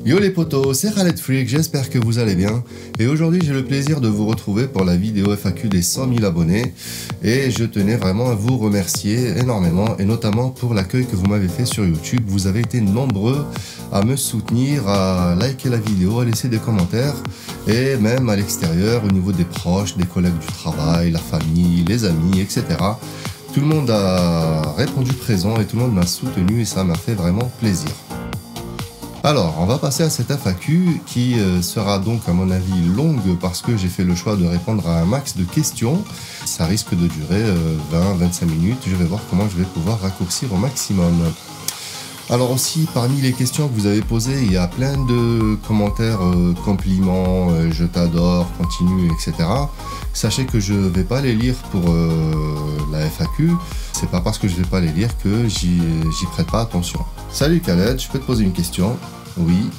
Yo les potos, c'est Khaled Freak, j'espère que vous allez bien. Et aujourd'hui j'ai le plaisir de vous retrouver pour la vidéo FAQ des 100 000 abonnés. Et je tenais vraiment à vous remercier énormément, et notamment pour l'accueil que vous m'avez fait sur YouTube. Vous avez été nombreux à me soutenir, à liker la vidéo, à laisser des commentaires. Et même à l'extérieur, au niveau des proches, des collègues du travail, la famille, les amis, etc. Tout le monde a répondu présent et tout le monde m'a soutenu et ça m'a fait vraiment plaisir. Alors, on va passer à cette FAQ qui sera donc à mon avis longue parce que j'ai fait le choix de répondre à un max de questions. Ça risque de durer 20-25 minutes, je vais voir comment je vais pouvoir raccourcir au maximum. Alors aussi, parmi les questions que vous avez posées, il y a plein de commentaires, compliments, je t'adore, continue, etc. Sachez que je ne vais pas les lire pour la FAQ. C'est pas parce que je ne vais pas les lire que j'y prête pas attention. Salut Khaled, je peux te poser une question? Oui.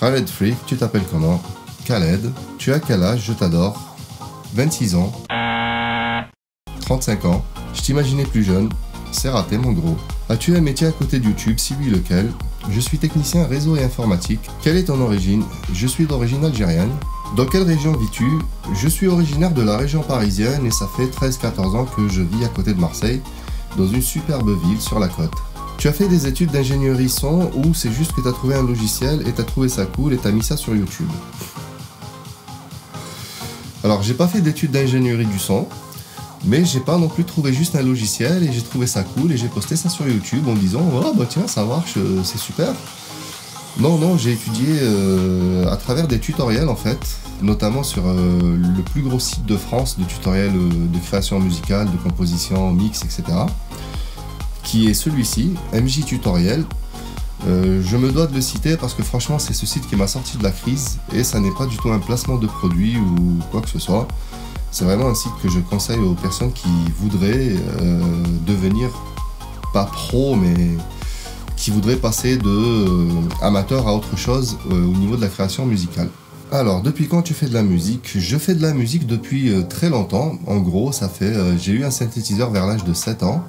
Khaled Freak, tu t'appelles comment? Khaled. Tu as quel âge? Je t'adore. 26 ans. 35 ans. Je t'imaginais plus jeune. C'est raté mon gros. As-tu un métier à côté de YouTube? Si oui, lequel? Je suis technicien réseau et informatique. Quelle est ton origine? Je suis d'origine algérienne. Dans quelle région vis-tu? Je suis originaire de la région parisienne et ça fait 13-14 ans que je vis à côté de Marseille, dans une superbe ville sur la côte. Tu as fait des études d'ingénierie son ou c'est juste que tu as trouvé un logiciel et tu as trouvé ça cool et tu as mis ça sur YouTube? Alors, j'ai pas fait d'études d'ingénierie du son, mais j'ai pas non plus trouvé juste un logiciel et j'ai trouvé ça cool et j'ai posté ça sur YouTube en me disant oh bah tiens ça marche, c'est super. Non, j'ai étudié à travers des tutoriels en fait, notamment sur le plus gros site de France de tutoriels de création musicale, de composition, mix, etc. Qui est celui-ci, MJ Tutoriel. Je me dois de le citer parce que franchement c'est ce site qui m'a sorti de la crise et ça n'est pas du tout un placement de produit ou quoi que ce soit. C'est vraiment un site que je conseille aux personnes qui voudraient devenir, pas pro, mais qui voudraient passer de amateur à autre chose au niveau de la création musicale. Alors, depuis quand tu fais de la musique? Je fais de la musique depuis très longtemps. En gros, ça fait, j'ai eu un synthétiseur vers l'âge de 7 ans.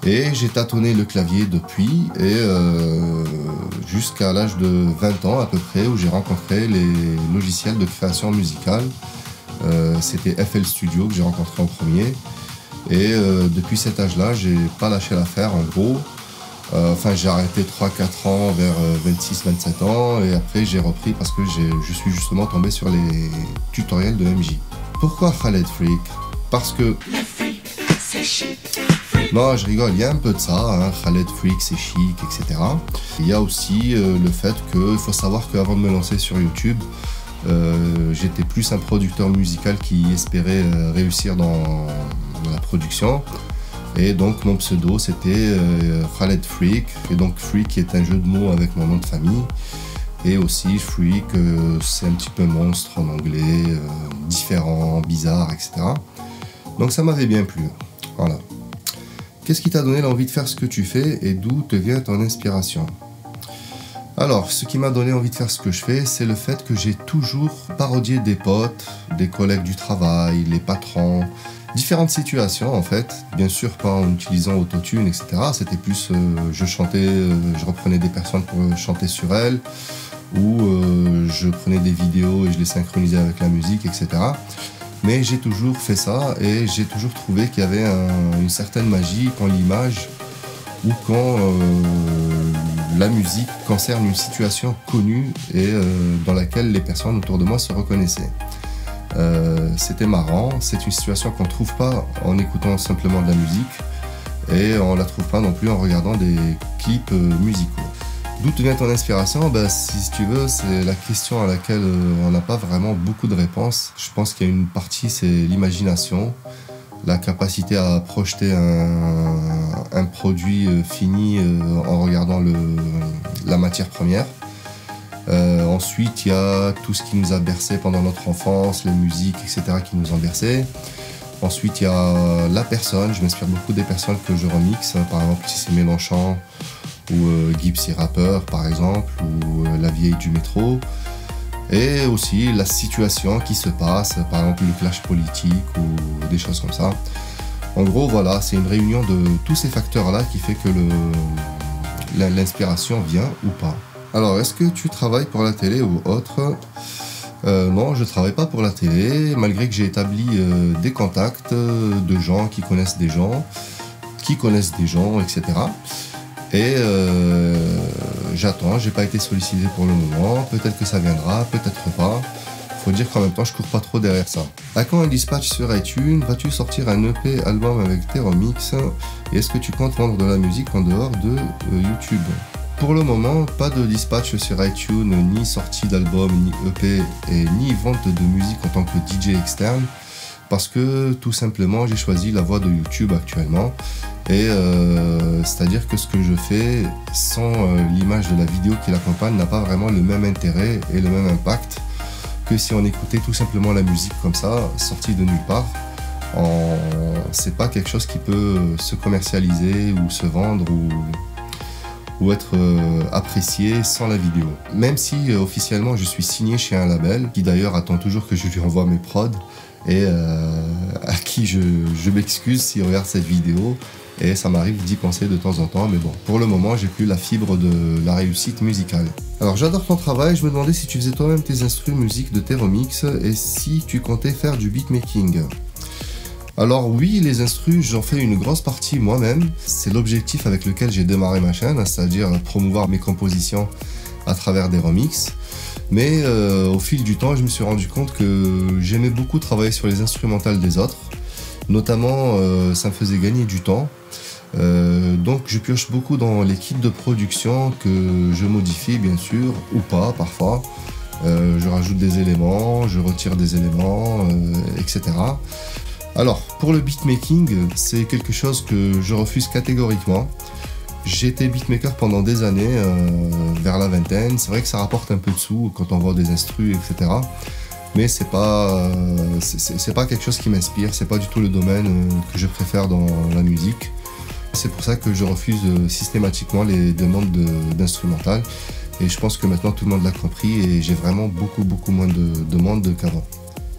Et j'ai tâtonné le clavier depuis et jusqu'à l'âge de 20 ans à peu près où j'ai rencontré les logiciels de création musicale. C'était FL Studio que j'ai rencontré en premier et depuis cet âge-là, j'ai pas lâché l'affaire en gros. Enfin, j'ai arrêté 3-4 ans vers 26-27 ans et après j'ai repris parce que je suis justement tombé sur les tutoriels de MJ. Pourquoi Khaled Freak? Parce que... Le freak, c'est chic. Non, je rigole, il y a un peu de ça, hein, Khaled Freak, c'est chic, etc. Il y a aussi le fait qu'il faut savoir qu'avant de me lancer sur YouTube, j'étais plus un producteur musical qui espérait réussir dans la production. Et donc mon pseudo c'était Khaled Freak, et donc Freak est un jeu de mots avec mon nom de famille. Et aussi Freak, c'est un petit peu monstre en anglais, différent, bizarre, etc. Donc ça m'avait bien plu, voilà. Qu'est-ce qui t'a donné l'envie de faire ce que tu fais et d'où te vient ton inspiration? Alors, ce qui m'a donné envie de faire ce que je fais, c'est le fait que j'ai toujours parodié des potes, des collègues du travail, les patrons, différentes situations en fait. Bien sûr, pas en utilisant autotune, etc. C'était plus, je chantais, je reprenais des personnes pour chanter sur elles, ou je prenais des vidéos et je les synchronisais avec la musique, etc. Mais j'ai toujours fait ça et j'ai toujours trouvé qu'il y avait une certaine magie quand l'image ou quand la musique concerne une situation connue et dans laquelle les personnes autour de moi se reconnaissaient. C'était marrant, c'est une situation qu'on ne trouve pas en écoutant simplement de la musique et on ne la trouve pas non plus en regardant des clips musicaux. D'où te vient ton inspiration? Si tu veux, c'est la question à laquelle on n'a pas vraiment beaucoup de réponses. Je pense qu'il y a une partie, c'est l'imagination, la capacité à projeter un produit fini en regardant la matière première. Ensuite, il y a tout ce qui nous a bercé pendant notre enfance, les musiques, etc. qui nous ont bercé. Ensuite, il y a la personne. Je m'inspire beaucoup des personnes que je remixe. Par exemple, si c'est Mélenchon ou Gypsy Rapper, par exemple, ou La Vieille du métro. Et aussi la situation qui se passe, par exemple le clash politique ou des choses comme ça. En gros, voilà, c'est une réunion de tous ces facteurs-là qui fait que l'inspiration vient ou pas. Alors, est-ce que tu travailles pour la télé ou autre? Non, je travaille pas pour la télé, malgré que j'ai établi des contacts de gens qui connaissent des gens, etc. Et j'attends, j'ai pas été sollicité pour le moment, peut-être que ça viendra, peut-être pas. Faut dire qu'en même temps, je cours pas trop derrière ça. À quand un dispatch sur iTunes? Vas-tu sortir un EP album avec tes remixes? Et est-ce que tu comptes vendre de la musique en dehors de YouTube? Pour le moment, pas de dispatch sur iTunes, ni sortie d'album, ni EP, et ni vente de musique en tant que DJ externe, parce que tout simplement, j'ai choisi la voie de YouTube actuellement. Et c'est-à-dire que ce que je fais sans l'image de la vidéo qui l'accompagne n'a pas vraiment le même intérêt et le même impact que si on écoutait tout simplement la musique comme ça, sortie de nulle part. C'est pas quelque chose qui peut se commercialiser ou se vendre ou être apprécié sans la vidéo. Même si officiellement je suis signé chez un label, qui d'ailleurs attend toujours que je lui envoie mes prods, et à qui je m'excuse s'il regarde cette vidéo, et ça m'arrive d'y penser de temps en temps, mais bon, pour le moment j'ai plus la fibre de la réussite musicale. Alors j'adore ton travail, je me demandais si tu faisais toi-même tes instrus musique de tes remixes, et si tu comptais faire du beatmaking. Alors oui, les instrus, j'en fais une grosse partie moi-même. C'est l'objectif avec lequel j'ai démarré ma chaîne, c'est-à-dire promouvoir mes compositions à travers des remixes. Mais au fil du temps, je me suis rendu compte que j'aimais beaucoup travailler sur les instrumentales des autres. Notamment, ça me faisait gagner du temps. Donc je pioche beaucoup dans les kits de production que je modifie bien sûr, ou pas parfois. Je rajoute des éléments, je retire des éléments, etc. Alors, pour le beatmaking, c'est quelque chose que je refuse catégoriquement. J'ai été beatmaker pendant des années, vers la vingtaine. C'est vrai que ça rapporte un peu de sous quand on vend des instrus, etc. Mais c'est pas quelque chose qui m'inspire, c'est pas du tout le domaine que je préfère dans la musique. C'est pour ça que je refuse systématiquement les demandes d'instrumental. Et je pense que maintenant tout le monde l'a compris et j'ai vraiment beaucoup moins de demandes qu'avant.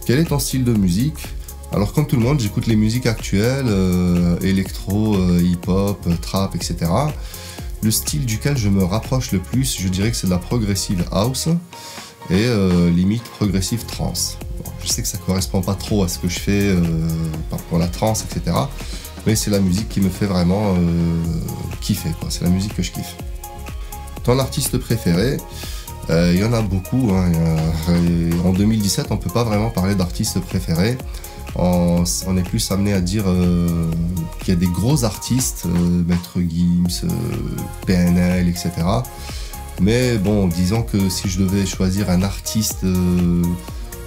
Quel est ton style de musique ? Alors comme tout le monde, j'écoute les musiques actuelles, électro, hip-hop, trap, etc. Le style duquel je me rapproche le plus, je dirais que c'est de la progressive house et limite progressive trance. Bon, je sais que ça correspond pas trop à ce que je fais pour la trance, etc. Mais c'est la musique qui me fait vraiment kiffer, quoi. C'est la musique que je kiffe. Ton artiste préféré ? Il y en a beaucoup. Hein. En 2017, on ne peut pas vraiment parler d'artiste préféré. On est plus amené à dire qu'il y a des gros artistes, Maître Gims, PNL, etc. Mais bon, disons que si je devais choisir un artiste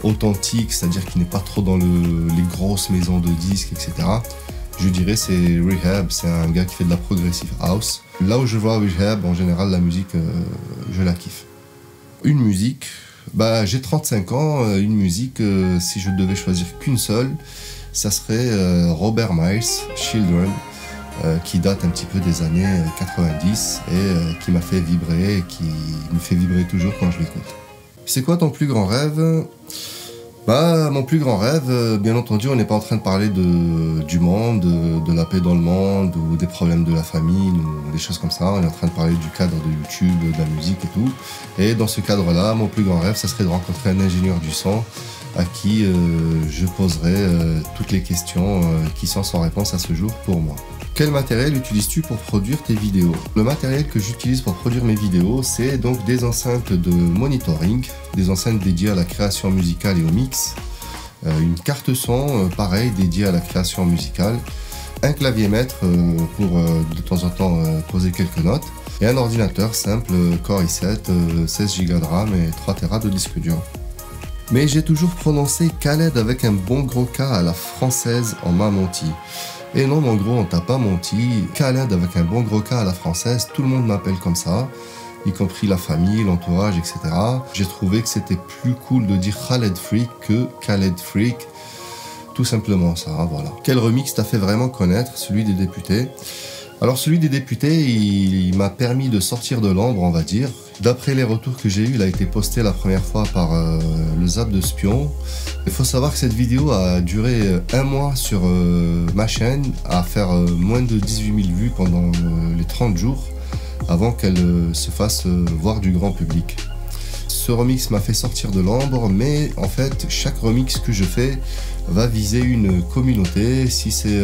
authentique, c'est-à-dire qui n'est pas trop dans les grosses maisons de disques, etc., je dirais c'est Rehab, c'est un gars qui fait de la progressive house. Là où je vois Rehab, en général, la musique, je la kiffe. Une musique, j'ai 35 ans, une musique, si je devais choisir qu'une seule, ça serait Robert Miles, Children, qui date un petit peu des années 90 et qui m'a fait vibrer, et qui me fait vibrer toujours quand je l'écoute. C'est quoi ton plus grand rêve ? Mon plus grand rêve, bien entendu, on n'est pas en train de parler du monde, de la paix dans le monde ou des problèmes de la famille ou des choses comme ça. On est en train de parler du cadre de YouTube, de la musique et tout. Et dans ce cadre-là, mon plus grand rêve, ça serait de rencontrer un ingénieur du son à qui je poserai toutes les questions qui sont sans réponse à ce jour pour moi. Quel matériel utilises-tu pour produire tes vidéos ? Le matériel que j'utilise pour produire mes vidéos, c'est donc des enceintes de monitoring, des enceintes dédiées à la création musicale et au mix, une carte son, pareil, dédiée à la création musicale, un clavier-maître pour de temps en temps poser quelques notes, et un ordinateur simple Core i7, 16 Go de RAM et 3 Tera de disque dur. Mais j'ai toujours prononcé Khaled avec un bon gros K à la française, on m'a menti. Et non, mon gros, on t'a pas menti. Khaled avec un bon gros K à la française, tout le monde m'appelle comme ça, y compris la famille, l'entourage, etc. J'ai trouvé que c'était plus cool de dire Khaled Freak que Khaled Freak. Tout simplement ça, voilà. Quel remix t'a fait vraiment connaître, celui des députés ? Alors celui des députés, il m'a permis de sortir de l'ombre, on va dire. D'après les retours que j'ai eus, il a été posté la première fois par le Zap de Spion. Il faut savoir que cette vidéo a duré un mois sur ma chaîne, à faire moins de 18 000 vues pendant les 30 jours. avant qu'elle se fasse voir du grand public. Ce remix m'a fait sortir de l'ombre, mais en fait chaque remix que je fais va viser une communauté. Si c'est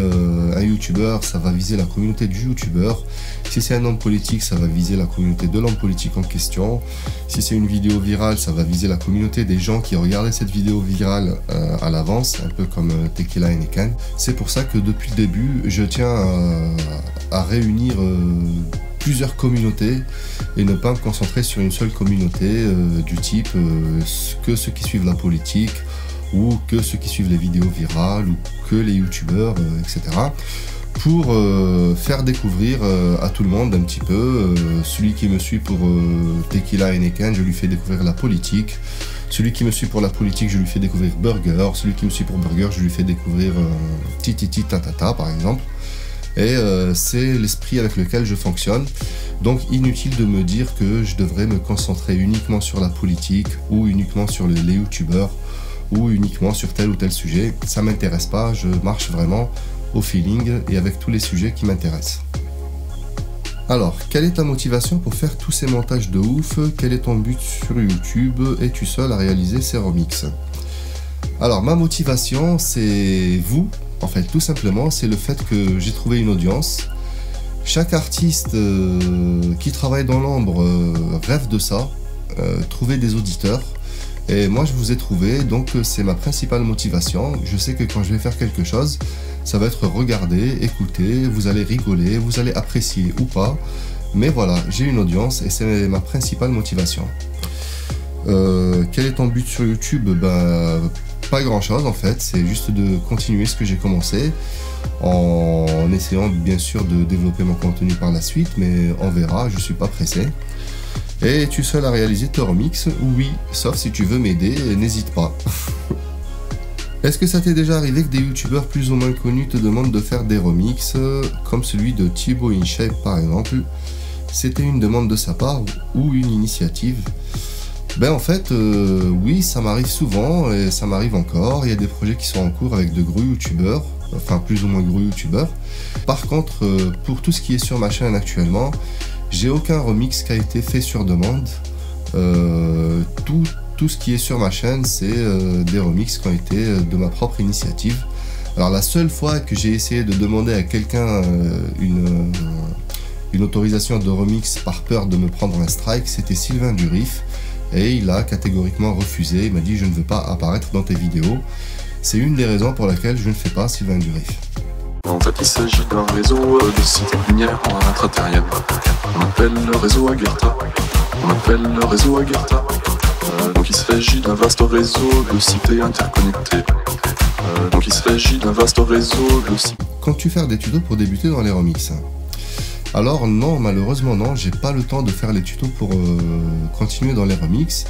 un youtubeur, ça va viser la communauté du youtubeur. Si c'est un homme politique, ça va viser la communauté de l'homme politique en question. Si c'est une vidéo virale, ça va viser la communauté des gens qui regardaient cette vidéo virale à l'avance, un peu comme Tequila Heineken. C'est pour ça que depuis le début, je tiens à réunir plusieurs communautés et ne pas me concentrer sur une seule communauté du type que ceux qui suivent la politique ou que ceux qui suivent les vidéos virales ou que les youtubeurs, etc. pour faire découvrir à tout le monde un petit peu. Celui qui me suit pour Tequila Heineken, je lui fais découvrir la politique. Celui qui me suit pour la politique, je lui fais découvrir Burger. Celui qui me suit pour Burger, je lui fais découvrir Tititi Tatata par exemple. Et c'est l'esprit avec lequel je fonctionne. Donc inutile de me dire que je devrais me concentrer uniquement sur la politique ou uniquement sur les youtubeurs ou uniquement sur tel ou tel sujet. Ça m'intéresse pas, je marche vraiment au feeling et avec tous les sujets qui m'intéressent. Alors, quelle est ta motivation pour faire tous ces montages de ouf? Quel est ton but sur YouTube? Es-tu seul à réaliser ces remixes? Alors, ma motivation, c'est vous. En fait, tout simplement, c'est le fait que j'ai trouvé une audience. Chaque artiste qui travaille dans l'ombre rêve de ça, trouver des auditeurs. Et moi, je vous ai trouvé, donc c'est ma principale motivation. Je sais que quand je vais faire quelque chose, ça va être regardé, écouté, vous allez rigoler, vous allez apprécier ou pas. Mais voilà, j'ai une audience et c'est ma principale motivation. Quel est ton but sur YouTube? Pas grand chose en fait, c'est juste de continuer ce que j'ai commencé en essayant bien sûr de développer mon contenu par la suite, mais on verra, je suis pas pressé. Et es-tu seul à réaliser tes remixes? Oui, sauf si tu veux m'aider, n'hésite pas. Est-ce que ça t'est déjà arrivé que des youtubeurs plus ou moins connus te demandent de faire des remixes, comme celui de Thibaut InShape par exemple? C'était une demande de sa part ou une initiative? En fait, oui, ça m'arrive souvent et ça m'arrive encore. Il y a des projets qui sont en cours avec de gros youtubeurs, enfin plus ou moins gros youtubeurs. Par contre, pour tout ce qui est sur ma chaîne actuellement, j'ai aucun remix qui a été fait sur demande. Tout ce qui est sur ma chaîne, c'est des remixes qui ont été de ma propre initiative. Alors la seule fois que j'ai essayé de demander à quelqu'un une autorisation de remix par peur de me prendre un strike, c'était Sylvain Durif. Et il a catégoriquement refusé, il m'a dit je ne veux pas apparaître dans tes vidéos. C'est une des raisons pour laquelle je ne fais pas Sylvain Durif. En fait il s'agit d'un réseau de sites minières intraterriennes. On appelle le réseau Aguerta. Donc il s'agit d'un vaste réseau de cités interconnectées. Comptes-tu faire des tutos pour débuter dans les remixes? Alors non, malheureusement non, j'ai pas le temps de faire les tutos pour continuer dans les remixes.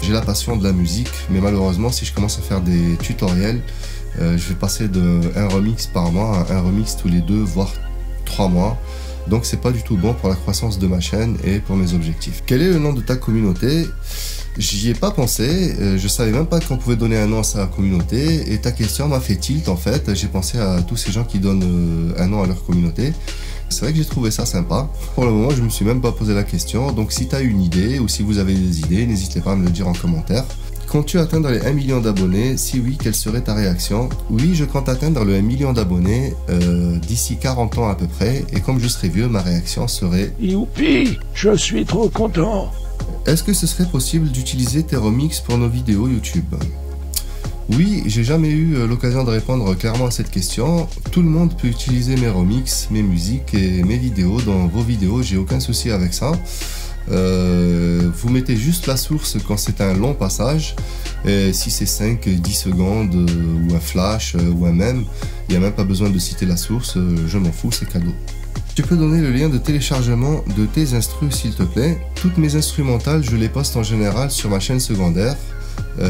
J'ai la passion de la musique, mais malheureusement si je commence à faire des tutoriels, je vais passer d'un remix par mois à un remix tous les 2 voire 3 mois. Donc c'est pas du tout bon pour la croissance de ma chaîne et pour mes objectifs. Quel est le nom de ta communauté? J'y ai pas pensé, je savais même pas qu'on pouvait donner un nom à sa communauté et ta question m'a fait tilt en fait. J'ai pensé à tous ces gens qui donnent un nom à leur communauté. C'est vrai que j'ai trouvé ça sympa. Pour le moment, je me suis même pas posé la question. Donc si tu as une idée ou si vous avez des idées, n'hésitez pas à me le dire en commentaire. Comptes-tu atteindre les 1 million d'abonnés? Si oui, quelle serait ta réaction? Oui, je compte atteindre le 1 million d'abonnés d'ici 40 ans à peu près. Et comme je serai vieux, ma réaction serait youpi, je suis trop content. Est-ce que ce serait possible d'utiliser tes remixes pour nos vidéos YouTube? Oui, j'ai jamais eu l'occasion de répondre clairement à cette question. Tout le monde peut utiliser mes remixes, mes musiques et mes vidéos dans vos vidéos, j'ai aucun souci avec ça. Vous mettez juste la source quand c'est un long passage. Et si c'est 5-10 secondes ou un flash ou un mème, il n'y a même pas besoin de citer la source, je m'en fous, c'est cadeau. Tu peux donner le lien de téléchargement de tes instrus s'il te plaît. Toutes mes instrumentales, je les poste en général sur ma chaîne secondaire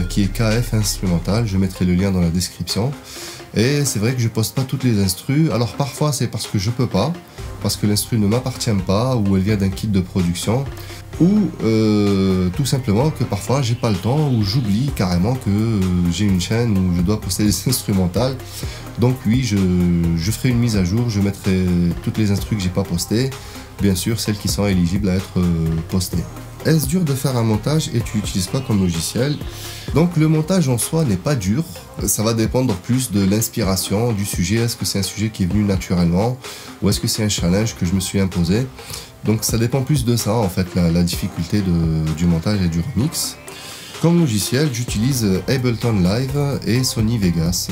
qui est KF Instrumental, je mettrai le lien dans la description. Et c'est vrai que je poste pas toutes les instrus, alors parfois c'est parce que je peux pas, parce que l'instru ne m'appartient pas ou elle vient d'un kit de production, ou tout simplement que parfois j'ai pas le temps ou j'oublie carrément que j'ai une chaîne où je dois poster des instrumentales. Donc oui, je ferai une mise à jour, je mettrai toutes les instrus que j'ai pas postées bien sûr celles qui sont éligibles à être postées. Est-ce dur de faire un montage et tu utilises quoi comme logiciel? Donc le montage en soi n'est pas dur, ça va dépendre plus de l'inspiration, du sujet. Est-ce que c'est un sujet qui est venu naturellement ou est-ce que c'est un challenge que je me suis imposé? Donc ça dépend plus de ça en fait, la difficulté du montage et du remix. Comme logiciel, j'utilise Ableton Live et Sony Vegas,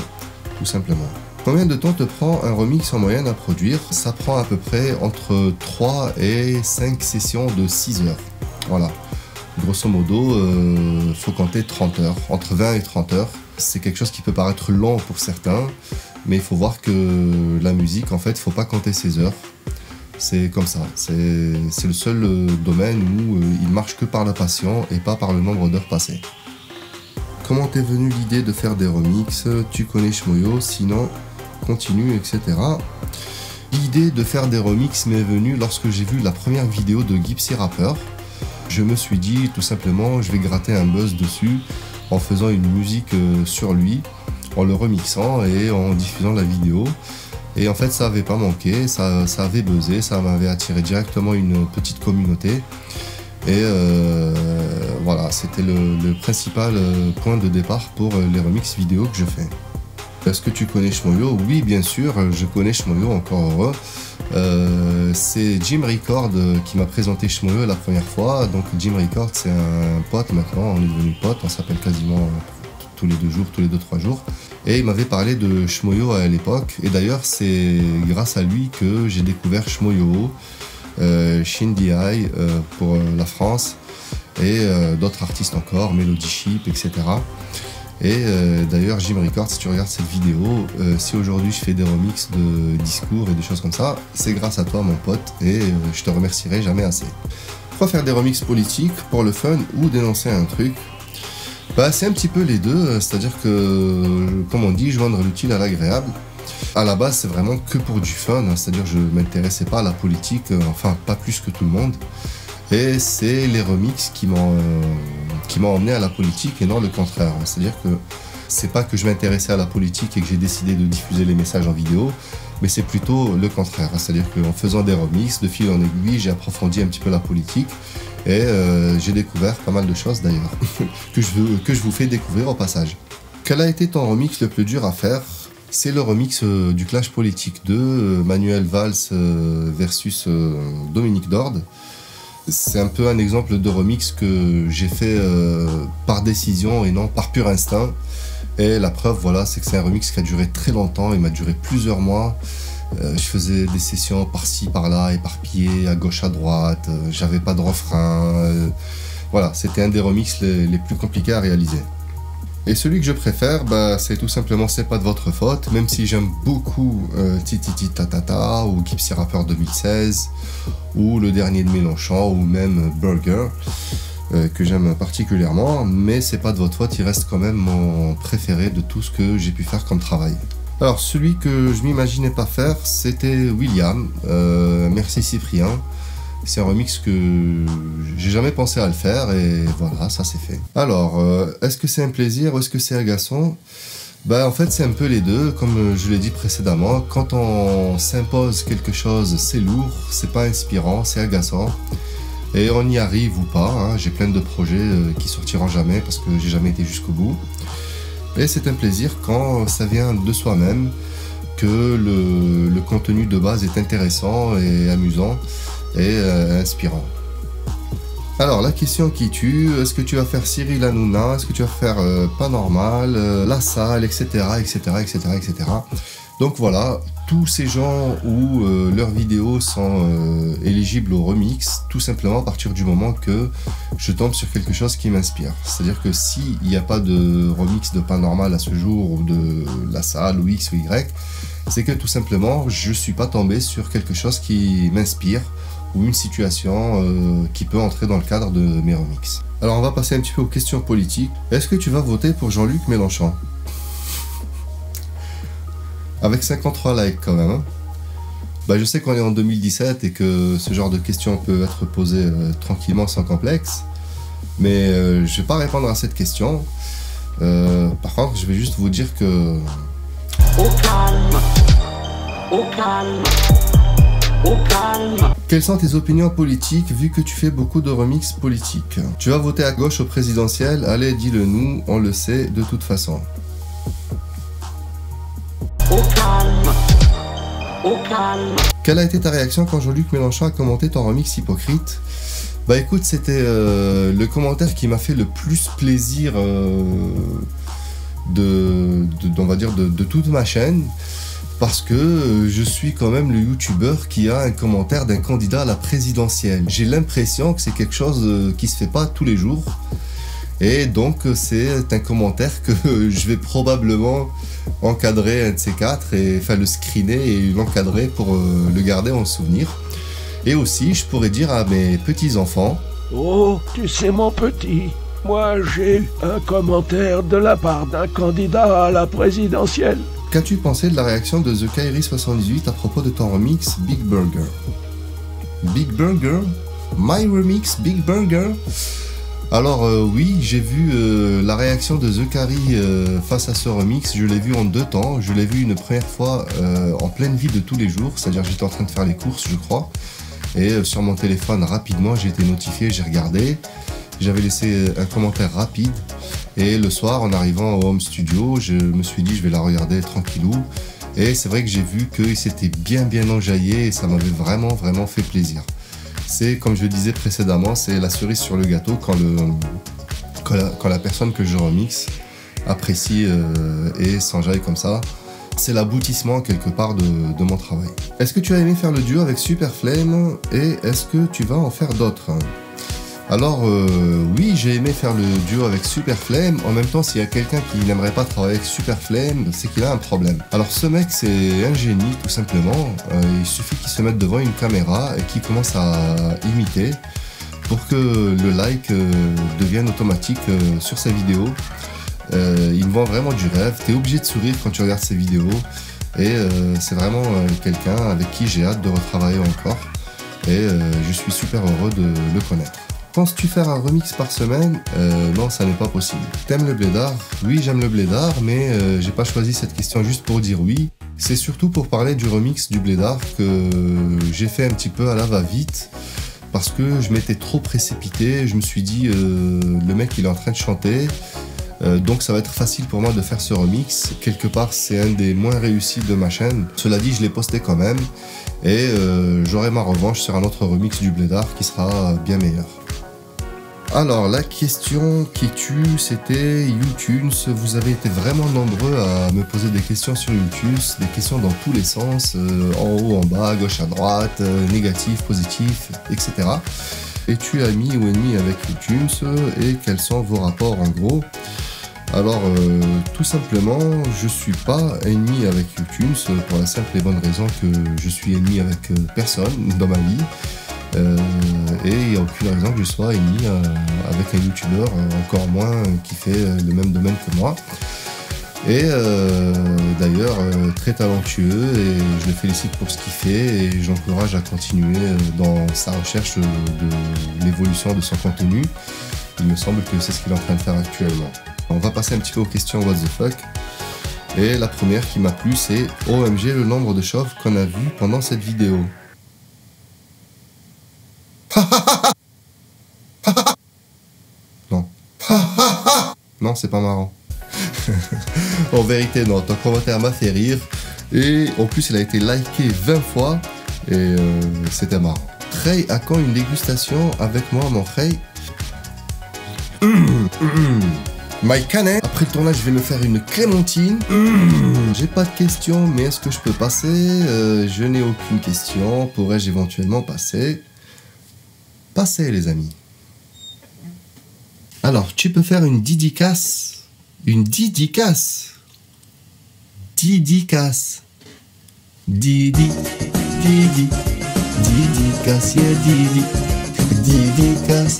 tout simplement. Combien de temps te prend un remix en moyenne à produire? Ça prend à peu près entre 3 et 5 sessions de 6 heures. Voilà. Grosso modo, faut compter 30 heures, entre 20 et 30 heures. C'est quelque chose qui peut paraître long pour certains, mais il faut voir que la musique, en fait, il ne faut pas compter ses heures. C'est comme ça. C'est le seul domaine où il marche que par la passion et pas par le nombre d'heures passées. Comment t'es venue l'idée de faire des remixes? Tu connais Shmoyo, sinon continue, etc. L'idée de faire des remixes m'est venue lorsque j'ai vu la première vidéo de Gypsy Rapper. Je me suis dit tout simplement, je vais gratter un buzz dessus en faisant une musique sur lui, en le remixant et en diffusant la vidéo. Et en fait, ça n'avait pas manqué, ça avait buzzé, ça m'avait attiré directement une petite communauté. Et voilà, c'était le principal point de départ pour les remixes vidéo que je fais. Est-ce que tu connais Shmoyo? Oui, bien sûr, je connais Shmoyo, encore heureux. C'est Jim Record qui m'a présenté Shmoyo la première fois. Donc Jim Record, c'est un pote maintenant, on est devenus potes, on s'appelle quasiment tous les 2 jours, tous les 2-3 jours. Et il m'avait parlé de Shmoyo à l'époque. Et d'ailleurs, c'est grâce à lui que j'ai découvert Shmoyo, Shindy pour la France, et d'autres artistes encore, Melody Sheep, etc. Et d'ailleurs, Jim Record, si tu regardes cette vidéo, si aujourd'hui je fais des remixes de discours et des choses comme ça, c'est grâce à toi mon pote, et je te remercierai jamais assez. Pourquoi faire des remixes politiques? Pour le fun ou dénoncer un truc? Bah, c'est un petit peu les deux, c'est-à-dire que, comme on dit, joindre l'utile à l'agréable. À la base, c'est vraiment que pour du fun, c'est-à-dire je m'intéressais pas à la politique, enfin pas plus que tout le monde. Et c'est les remixes qui m'ont emmené à la politique et non le contraire. C'est-à-dire que c'est pas que je m'intéressais à la politique et que j'ai décidé de diffuser les messages en vidéo, mais c'est plutôt le contraire. C'est-à-dire qu'en faisant des remixes, de fil en aiguille, j'ai approfondi un petit peu la politique et j'ai découvert pas mal de choses d'ailleurs, que je vous fais découvrir au passage. Quel a été ton remix le plus dur à faire? C'est le remix du Clash Politique 2, Manuel Valls versus Dominique Dorde. C'est un peu un exemple de remix que j'ai fait par décision et non par pur instinct. Et la preuve, voilà, c'est que c'est un remix qui a duré très longtemps, il m'a duré plusieurs mois. Je faisais des sessions par-ci, par-là, éparpillées, à gauche, à droite, j'avais pas de refrain. Voilà, c'était un des remixes les plus compliqués à réaliser. Et celui que je préfère, bah, c'est tout simplement C'est pas de votre faute, même si j'aime beaucoup Tititi Tatata ou Gypsy Rapper 2016 ou le dernier de Mélenchon ou même Burger que j'aime particulièrement, mais C'est pas de votre faute, il reste quand même mon préféré de tout ce que j'ai pu faire comme travail. Alors celui que je m'imaginais pas faire, c'était William, Merci Cyprien. C'est un remix que j'ai jamais pensé à le faire et voilà, ça c'est fait. Alors, est-ce que c'est un plaisir ou est-ce que c'est agaçant? Bah en fait c'est un peu les deux, comme je l'ai dit précédemment. Quand on s'impose quelque chose, c'est lourd, c'est pas inspirant, c'est agaçant. Et on y arrive ou pas, hein. J'ai plein de projets qui sortiront jamais parce que j'ai jamais été jusqu'au bout. Et c'est un plaisir quand ça vient de soi-même, que le contenu de base est intéressant et amusant et inspirant. Alors la question qui tue, est-ce que tu vas faire Cyril Hanouna, est-ce que tu vas faire Pas Normal, La Salle, etc., etc., etc., etc. Donc voilà, tous ces gens où leurs vidéos sont éligibles au remix, tout simplement à partir du moment que je tombe sur quelque chose qui m'inspire. C'est-à-dire que s'il n'y a pas de remix de Pas Normal à ce jour, ou de La Salle, ou X ou Y, c'est que tout simplement je suis pas tombé sur quelque chose qui m'inspire, ou une situation qui peut entrer dans le cadre de mes remixes. Alors on va passer un petit peu aux questions politiques. Est-ce que tu vas voter pour Jean-Luc Mélenchon? Avec 53 likes quand même. Hein. Bah, je sais qu'on est en 2017 et que ce genre de questions peut être posées tranquillement sans complexe. Mais je vais pas répondre à cette question. Par contre, je vais juste vous dire que... Au calme. Au calme. Quelles sont tes opinions politiques vu que tu fais beaucoup de remix politiques? Tu vas voter à gauche au présidentiel? Allez, dis-le nous, on le sait de toute façon. Quelle a été ta réaction quand Jean-Luc Mélenchon a commenté ton remix Hypocrite? Bah écoute, c'était le commentaire qui m'a fait le plus plaisir on va dire de toute ma chaîne, parce que je suis quand même le youtubeur qui a un commentaire d'un candidat à la présidentielle. J'ai l'impression que c'est quelque chose qui se fait pas tous les jours, et donc c'est un commentaire que je vais probablement encadrer, un de ces quatre, et enfin le screener et l'encadrer pour le garder en souvenir. Et aussi, je pourrais dire à mes petits-enfants: Oh, tu sais mon petit, moi j'ai eu un commentaire de la part d'un candidat à la présidentielle. Qu'as-tu pensé de la réaction de The Kairi78 à propos de ton remix Big Burger? Big Burger? My remix Big Burger? Alors oui, j'ai vu la réaction de The Kairi face à ce remix. Je l'ai vu en deux temps. Je l'ai vu une première fois en pleine vie de tous les jours, c'est-à-dire j'étais en train de faire les courses, je crois. Et sur mon téléphone, rapidement, j'ai été notifié, j'ai regardé. J'avais laissé un commentaire rapide. Et le soir, en arrivant au home studio, je me suis dit, je vais la regarder tranquillou. Et c'est vrai que j'ai vu qu'il s'était bien enjaillé et ça m'avait vraiment fait plaisir. C'est, comme je le disais précédemment, c'est la cerise sur le gâteau quand la personne que je remixe apprécie et s'enjaille comme ça. C'est l'aboutissement quelque part de mon travail. Est-ce que tu as aimé faire le duo avec Superflame et est-ce que tu vas en faire d'autres? Alors oui, j'ai aimé faire le duo avec Superflame. En même temps, s'il y a quelqu'un qui n'aimerait pas travailler avec Superflame, c'est qu'il a un problème. Alors ce mec, c'est un génie tout simplement. Il suffit qu'il se mette devant une caméra et qu'il commence à imiter pour que le like devienne automatique sur sa vidéo. Il me vend vraiment du rêve. T'es obligé de sourire quand tu regardes ses vidéos. Et c'est vraiment quelqu'un avec qui j'ai hâte de retravailler encore. Et je suis super heureux de le connaître. Penses-tu faire un remix par semaine? Non, ça n'est pas possible. T'aimes le blédard? Oui, j'aime le blédard, mais j'ai pas choisi cette question juste pour dire oui. C'est surtout pour parler du remix du blédard que j'ai fait un petit peu à la va-vite, parce que je m'étais trop précipité. Je me suis dit, le mec il est en train de chanter, donc ça va être facile pour moi de faire ce remix. Quelque part, c'est un des moins réussis de ma chaîne. Cela dit, je l'ai posté quand même, et j'aurai ma revanche sur un autre remix du blédard qui sera bien meilleur. Alors, la question qui tue, c'était YouTunes. Vous avez été vraiment nombreux à me poser des questions sur YouTunes, des questions dans tous les sens, en haut, en bas, à gauche, à droite, négatif, positif, etc. Es-tu ami ou ennemi avec YouTunes et quels sont vos rapports en gros? Alors, tout simplement, je suis pas ennemi avec YouTunes pour la simple et bonne raison que je suis ennemi avec personne dans ma vie. Et il n'y a aucune raison que je sois ennemi avec un youtubeur, encore moins qui fait le même domaine que moi. Et d'ailleurs très talentueux, et je le félicite pour ce qu'il fait et j'encourage à continuer dans sa recherche de l'évolution de son contenu. Il me semble que c'est ce qu'il est en train de faire actuellement. On va passer un petit peu aux questions what the fuck. Et la première qui m'a plu, c'est OMG le nombre de chauves qu'on a vu pendant cette vidéo. Non. Non, c'est pas marrant. En vérité, non. Ton commentaire m'a fait rire. Et en plus, il a été liké 20 fois. Et c'était marrant. Trey a quand une dégustation avec moi, mon Trey? My canet. Après le tournage, je vais me faire une clémentine. J'ai pas de questions, mais est-ce que je peux passer? Je n'ai aucune question. Pourrais-je éventuellement passer? Passez les amis. Alors, tu peux faire une dédicace. Une dédicace. Dédicace. Didi. Dédicace, yeah, Didi. Dédicace,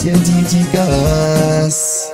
yeah, dédicace.